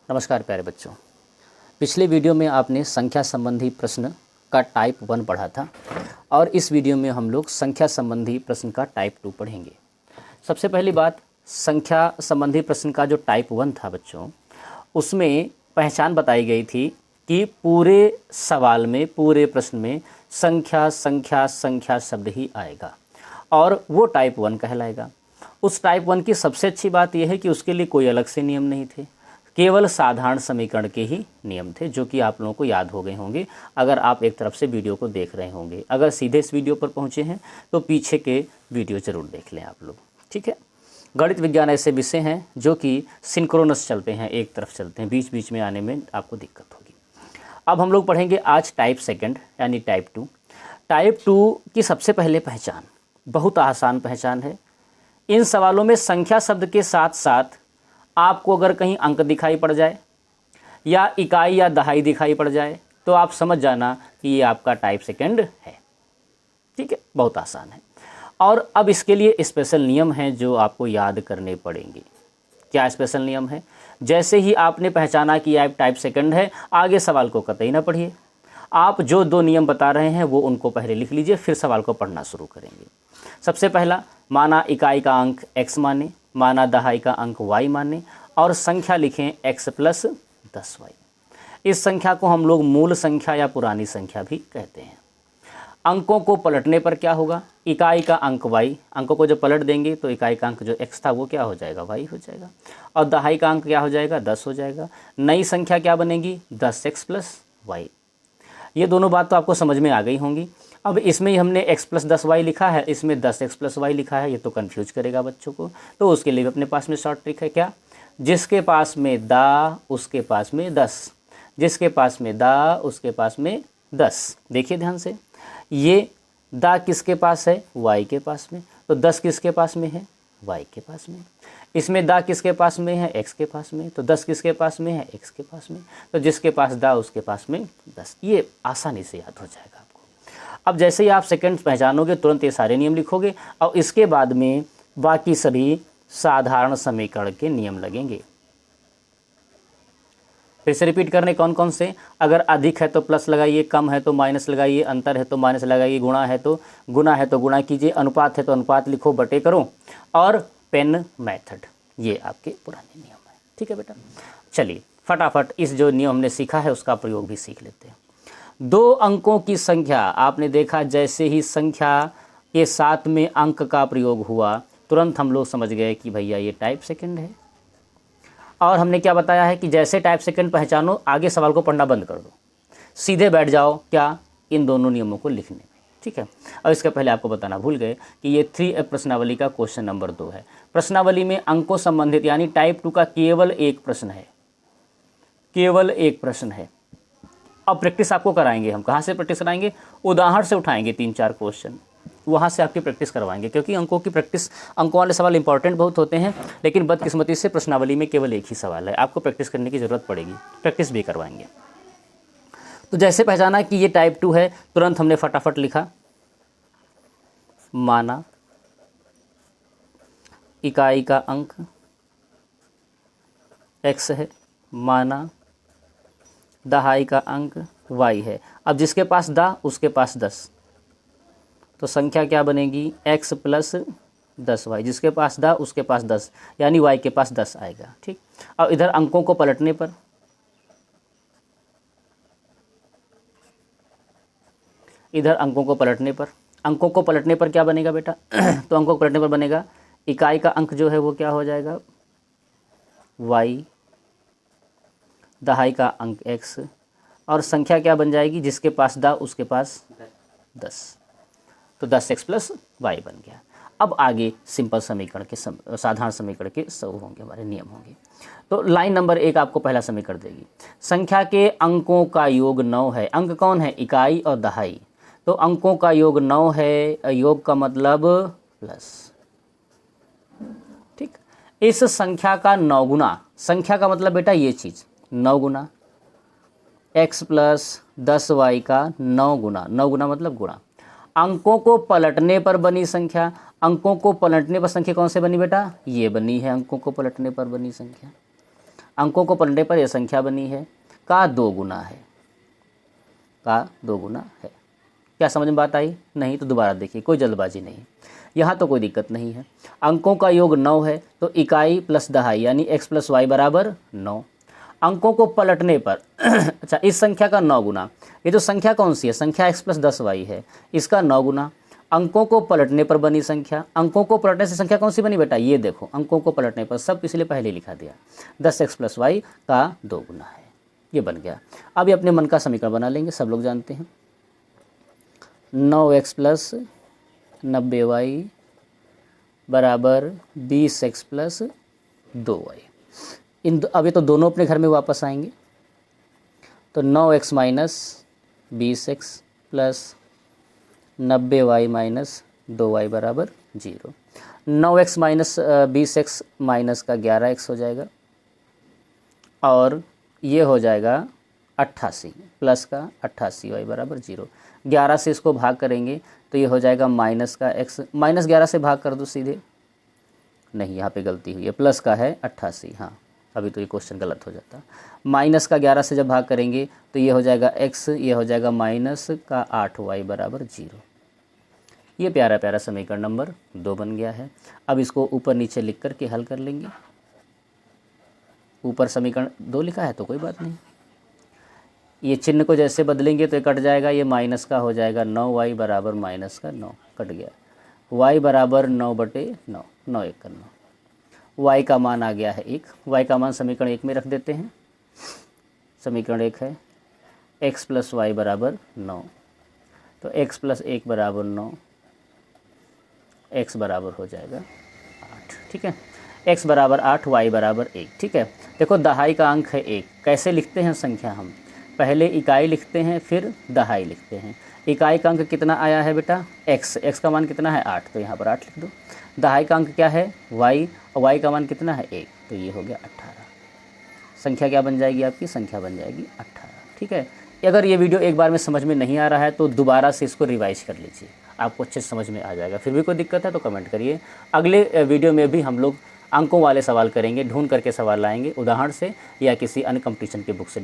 नमस्कार प्यारे बच्चों। पिछले वीडियो में आपने संख्या संबंधी प्रश्न का टाइप 1 पढ़ा था और इस वीडियो में हम लोग संख्या संबंधी प्रश्न का टाइप 2 पढ़ेंगे। सबसे पहली बात, संख्या संबंधी प्रश्न का जो टाइप 1 था बच्चों, उसमें पहचान बताई गई थी कि पूरे सवाल में, पूरे प्रश्न में संख्या संख्या संख्या शब्द ही आएगा और वो टाइप 1 कहलाएगा। उस टाइप 1 की सबसे अच्छी बात यह है कि उसके लिए कोई अलग से नियम नहीं थे, केवल साधारण समीकरण के ही नियम थे, जो कि आप लोगों को याद हो गए होंगे अगर आप एक तरफ से वीडियो को देख रहे होंगे। अगर सीधे इस वीडियो पर पहुंचे हैं तो पीछे के वीडियो ज़रूर देख लें आप लोग, ठीक है। गणित विज्ञान ऐसे विषय हैं जो कि सिंक्रोनस चलते हैं, एक तरफ चलते हैं, बीच बीच में आने में आपको दिक्कत होगी। अब हम लोग पढ़ेंगे आज टाइप 2 यानी टाइप 2। टाइप 2 की सबसे पहले पहचान बहुत आसान पहचान है। इन सवालों में संख्या शब्द के साथ साथ आपको अगर कहीं अंक दिखाई पड़ जाए या इकाई या दहाई दिखाई पड़ जाए तो आप समझ जाना कि ये आपका टाइप 2 है, ठीक है। बहुत आसान है। और अब इसके लिए स्पेशल नियम हैं जो आपको याद करने पड़ेंगे। क्या स्पेशल नियम है? जैसे ही आपने पहचाना कि आप टाइप 2 है, आगे सवाल को कतई ना पढ़िए। आप जो 2 नियम बता रहे हैं वो उनको पहले लिख लीजिए, फिर सवाल को पढ़ना शुरू करेंगे। सबसे पहला, माना इकाई का अंक x माने, माना दहाई का अंक y माने और संख्या लिखें x + 10y। इस संख्या को हम लोग मूल संख्या या पुरानी संख्या भी कहते हैं। अंकों को पलटने पर क्या होगा? इकाई का अंक y, अंकों को जब पलट देंगे तो इकाई का अंक जो x था वो क्या हो जाएगा? y हो जाएगा। और दहाई का अंक क्या हो जाएगा? 10 हो जाएगा। नई संख्या क्या बनेगी? 10x + y। ये दोनों बात तो आपको समझ में आ गई होंगी। अब इसमें ही हमने x + 10y लिखा है, इसमें 10x + y लिखा है, ये तो कन्फ्यूज करेगा बच्चों को। तो उसके लिए अपने पास में शॉर्ट ट्रिक है। क्या? जिसके पास में दा उसके पास में 10, जिसके पास में दा उसके पास में 10। देखिए ध्यान से, ये दा किसके पास है? y के पास में। तो 10 किसके पास में है? y के पास में। इसमें दा किसके पास में है? x के पास में। तो 10 किसके पास में है? x के पास में। तो जिसके पास दा उसके पास में 10। ये आसानी से याद हो जाएगा आपको। अब जैसे ही आप सेकंड पहचानोगे तुरंत ये सारे नियम लिखोगे और इसके बाद में बाकी सभी साधारण समीकरण के नियम लगेंगे। फिर से रिपीट करने कौन कौन से? अगर अधिक है तो प्लस लगाइए, कम है तो माइनस लगाइए, अंतर है तो माइनस लगाइए, गुणा है तो गुणा कीजिए, अनुपात है तो अनुपात लिखो, बटे करो और पेन मेथड। ये आपके पुराने नियम है, ठीक है बेटा। चलिए फटाफट इस जो नियम हमने सीखा है उसका प्रयोग भी सीख लेते हैं। 2 अंकों की संख्या, आपने देखा जैसे ही संख्या के साथ में अंक का प्रयोग हुआ तुरंत हम लोग समझ गए कि भैया ये टाइप 2 है। और हमने क्या बताया है कि जैसे टाइप 2 पहचानो आगे सवाल को पढ़ना बंद कर दो, सीधे बैठ जाओ क्या? इन दोनों नियमों को लिखने में, ठीक है। और इसके पहले आपको बताना भूल गए कि ये 3F प्रश्नावली का क्वेश्चन नंबर 2 है। प्रश्नावली में अंकों संबंधित यानी टाइप 2 का केवल एक प्रश्न है, केवल एक प्रश्न है। अब प्रैक्टिस आपको कराएंगे हम। कहाँ से प्रैक्टिस कराएंगे? उदाहरण से उठाएंगे 3-4 क्वेश्चन, वहाँ से आपकी प्रैक्टिस करवाएंगे। क्योंकि अंकों की प्रैक्टिस, अंकों वाले सवाल इंपॉर्टेंट बहुत होते हैं, लेकिन बदकिस्मती से प्रश्नावली में केवल एक ही सवाल है, आपको प्रैक्टिस करने की ज़रूरत पड़ेगी, प्रैक्टिस भी करवाएंगे। तो जैसे पहचाना कि ये टाइप 2 है, तुरंत हमने फटाफट लिखा, माना इकाई का अंक x है, माना दहाई का अंक y है। अब जिसके पास दा उसके पास 10, तो संख्या क्या बनेगी? x + 10y। जिसके पास दा उसके पास 10 यानी y के पास 10 आएगा, ठीक। अब इधर अंकों को पलटने पर, इधर अंकों को पलटने पर, अंकों को पलटने पर क्या बनेगा बेटा? तो अंकों को पलटने पर बनेगा इकाई का अंक जो है वो क्या हो जाएगा? y, दहाई का अंक x और संख्या क्या बन जाएगी? जिसके पास दा उसके पास 10, तो 10x + y बन गया। अब आगे सिंपल समीकरण के साधारण समीकरण के सब होंगे, हमारे नियम होंगे। तो लाइन नंबर 1 आपको पहला समीकरण देगी, संख्या के अंकों का योग 9 है। अंक कौन है? इकाई और दहाई। तो अंकों का योग 9 है, योग का मतलब प्लस, ठीक। इस संख्या का 9 गुना, संख्या का मतलब बेटा ये चीज़ 9 गुना x + 10y का 9 गुना, 9 गुना मतलब गुणा। अंकों को पलटने पर बनी संख्या, अंकों को पलटने पर संख्या कौन से बनी बेटा? ये बनी है, अंकों को पलटने पर बनी संख्या। अंकों को पलटने पर यह संख्या बनी है, का 2 गुना है, का 2 गुना है। क्या समझ में बात आई? नहीं तो दोबारा देखिए, कोई जल्दबाजी नहीं, यहाँ तो कोई दिक्कत नहीं है। अंकों का योग 9 है तो इकाई प्लस दहाई यानी x प्लस वाई बराबर 9। अंकों को पलटने पर अच्छा, इस संख्या का 9 गुना, ये जो संख्या कौन सी है, संख्या x प्लस 10y है, इसका 9 गुना। अंकों को पलटने पर बनी संख्या, अंकों को पलटने से संख्या कौन सी बनी बेटा, ये देखो, अंकों को पलटने पर, सब इसलिए पहले लिखा दिया, 10x प्लस वाई का 2 गुना है, ये बन गया। अब ये अपने मन का समीकरण बना लेंगे, सब लोग जानते हैं, 9x प्लस 90y बराबर 20x प्लस 2y। अब ये तो दोनों अपने घर में वापस आएंगे, तो 9x minus 20x plus 90y minus 2y बराबर 0। 9x माइनस 20x माइनस का 11x हो जाएगा, और ये हो जाएगा 88 प्लस का 88y बराबर 0। 11 से इसको भाग करेंगे तो ये हो जाएगा माइनस का x, माइनस 11 से भाग कर दो सीधे, नहीं यहाँ पे गलती हुई है, प्लस का है 88, हाँ अभी तो ये क्वेश्चन गलत हो जाता। माइनस का 11 से जब भाग करेंगे तो ये हो जाएगा x, ये हो जाएगा माइनस का 8y बराबर 0। ये प्यारा प्यारा समीकरण नंबर 2 बन गया है। अब इसको ऊपर नीचे लिख कर के हल कर लेंगे। ऊपर समीकरण 2 लिखा है तो कोई बात नहीं, ये चिन्ह को जैसे बदलेंगे तो ये कट जाएगा, ये माइनस का हो जाएगा 9y बराबर माइनस का 9, कट गया, y बराबर 9/9, 9 1 का 9, y का मान आ गया है 1, y का मान समीकरण 1 में रख देते हैं। समीकरण 1 है x प्लस वाई बराबर 9, तो x प्लस 1 बराबर 9, x बराबर हो जाएगा 8, ठीक है, x बराबर 8, y बराबर 1, ठीक है। देखो दहाई का अंक है 1, कैसे लिखते हैं संख्या, हम पहले इकाई लिखते हैं फिर दहाई लिखते हैं। इकाई का अंक कितना आया है बेटा, x का मान कितना है 8, तो यहाँ पर 8 लिख दो। दहाई का अंक क्या है y, और y का मान कितना है 1, तो ये हो गया 18। संख्या क्या बन जाएगी आपकी, संख्या बन जाएगी 18, ठीक है। अगर ये वीडियो एक बार में समझ में नहीं आ रहा है तो दोबारा से इसको रिवाइज कर लीजिए, आपको अच्छे से समझ में आ जाएगा। फिर भी कोई दिक्कत है तो कमेंट करिए। अगले वीडियो में भी हम लोग अंकों वाले सवाल करेंगे, ढूंढ करके सवाल लाएंगे उदाहरण से या किसी अन्य कंपटीशन की बुक से।